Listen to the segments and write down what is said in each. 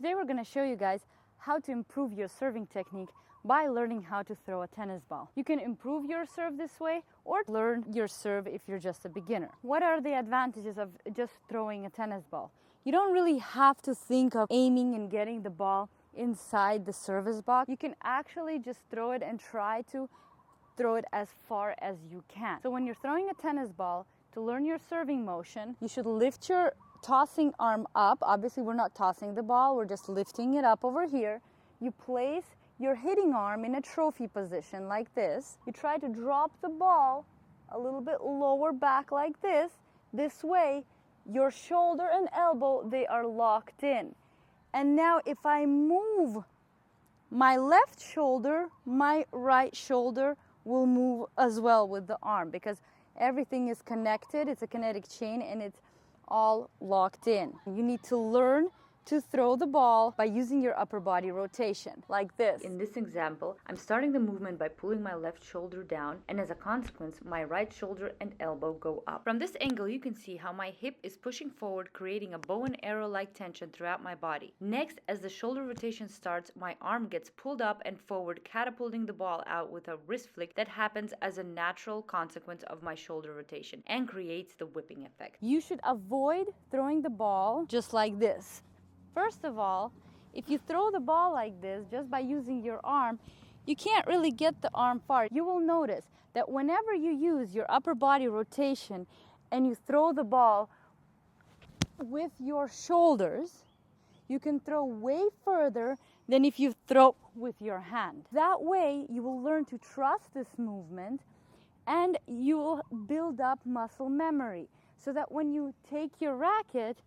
Today we're going to show you guys how to improve your serving technique by learning how to throw a tennis ball. You can improve your serve this way or learn your serve if you're just a beginner. What are the advantages of just throwing a tennis ball? You don't really have to think of aiming and getting the ball inside the service box. You can actually just throw it and try to throw it as far as you can. So when you're throwing a tennis ball, to learn your serving motion, you should lift your tossing arm up. Obviously, we're not tossing the ball, we're just lifting it up over here. You place your hitting arm in a trophy position like this. You try to drop the ball a little bit lower back like this. This way, your shoulder and elbow, they are locked in. And now if I move my left shoulder, my right shoulder will move as well with the arm because everything is connected. It's a kinetic chain and it's all locked in. You need to learn to throw the ball by using your upper body rotation, like this. In this example, I'm starting the movement by pulling my left shoulder down, and as a consequence, my right shoulder and elbow go up. From this angle, you can see how my hip is pushing forward, creating a bow and arrow-like tension throughout my body. Next, as the shoulder rotation starts, my arm gets pulled up and forward, catapulting the ball out with a wrist flick that happens as a natural consequence of my shoulder rotation and creates the whipping effect. You should avoid throwing the ball just like this. First of all, if you throw the ball like this just by using your arm, you can't really get the arm far. You will notice that whenever you use your upper body rotation and you throw the ball with your shoulders, you can throw way further than if you throw with your hand. That way, you will learn to trust this movement and you will build up muscle memory so that when you take your racket,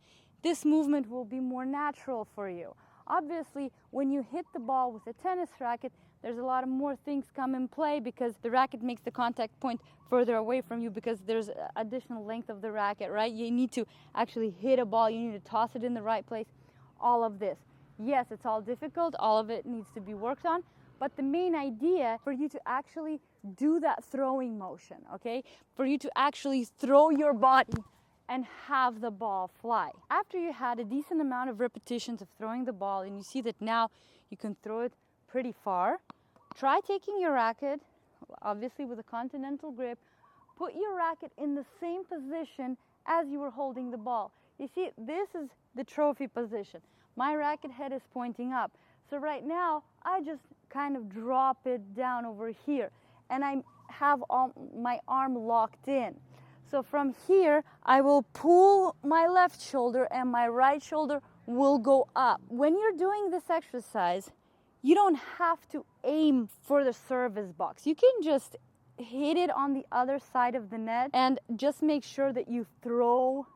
this movement will be more natural for you. Obviously, when you hit the ball with a tennis racket, there's a lot of more things come in play because the racket makes the contact point further away from you because there's additional length of the racket, right? You need to actually hit a ball, you need to toss it in the right place, all of this. Yes, it's all difficult, all of it needs to be worked on, but the main idea for you to actually do that throwing motion, okay? For you to actually throw your body and have the ball fly. After you had a decent amount of repetitions of throwing the ball and you see that now you can throw it pretty far, try taking your racket, obviously with a continental grip, put your racket in the same position as you were holding the ball. You see, this is the trophy position. My racket head is pointing up. So right now, I just kind of drop it down over here and I have my arm locked in. So from here, I will pull my left shoulder and my right shoulder will go up. When you're doing this exercise, you don't have to aim for the service box. You can just hit it on the other side of the net and just make sure that you throw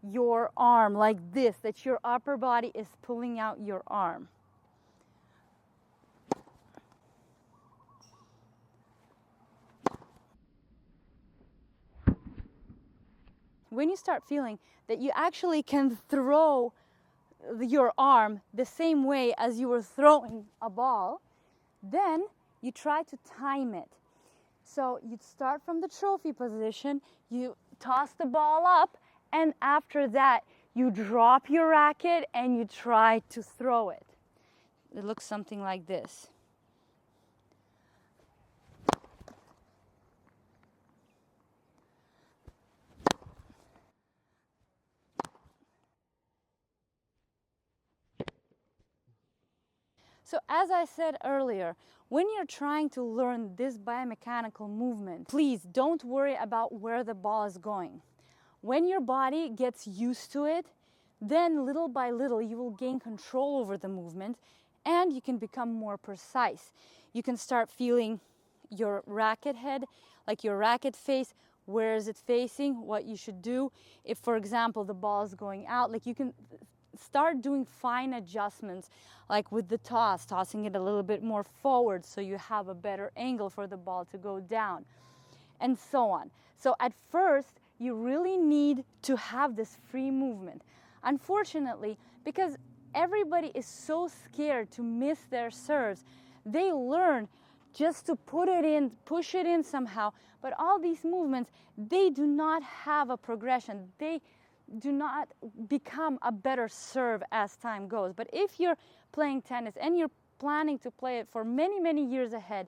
your arm like this, that your upper body is pulling out your arm. When you start feeling that you actually can throw your arm the same way as you were throwing a ball, then you try to time it. So you'd start from the trophy position, you toss the ball up, and after that, you drop your racket and you try to throw it. It looks something like this. So as I said earlier, when you're trying to learn this biomechanical movement, please don't worry about where the ball is going. When your body gets used to it, then little by little you will gain control over the movement and you can become more precise. You can start feeling your racket head, like your racket face, where is it facing, what you should do. If, for example, the ball is going out, like you can start doing fine adjustments, like with the tossing it a little bit more forward so you have a better angle for the ball to go down, and so on. So at first, you really need to have this free movement. Unfortunately, because everybody is so scared to miss their serves, they learn just to put it in, push it in somehow, but all these movements, they do not have a progression. do not become a better serve as time goes. But if you're playing tennis and you're planning to play it for many, many years ahead,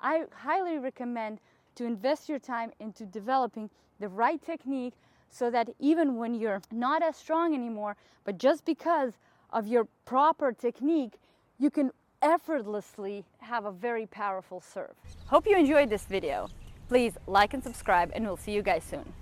I highly recommend to invest your time into developing the right technique, so that even when you're not as strong anymore, but just because of your proper technique, you can effortlessly have a very powerful serve. Hope you enjoyed this video. Please like and subscribe, and we'll see you guys soon.